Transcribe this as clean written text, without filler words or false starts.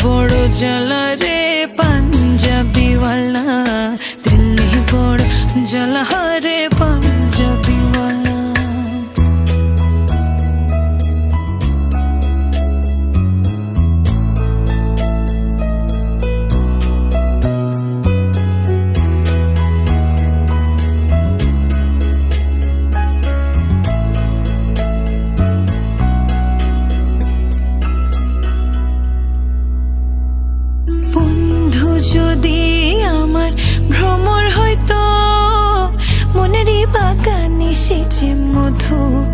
বড় জ্বালা রে পাঞ্জাবিওয়ালা, দিল্লি বড় জ্বালা রে পাঞ্জাবিওয়ালা। যদি আমার ভ্রমর হয়তো মনেরই বাগানে সেচে মধু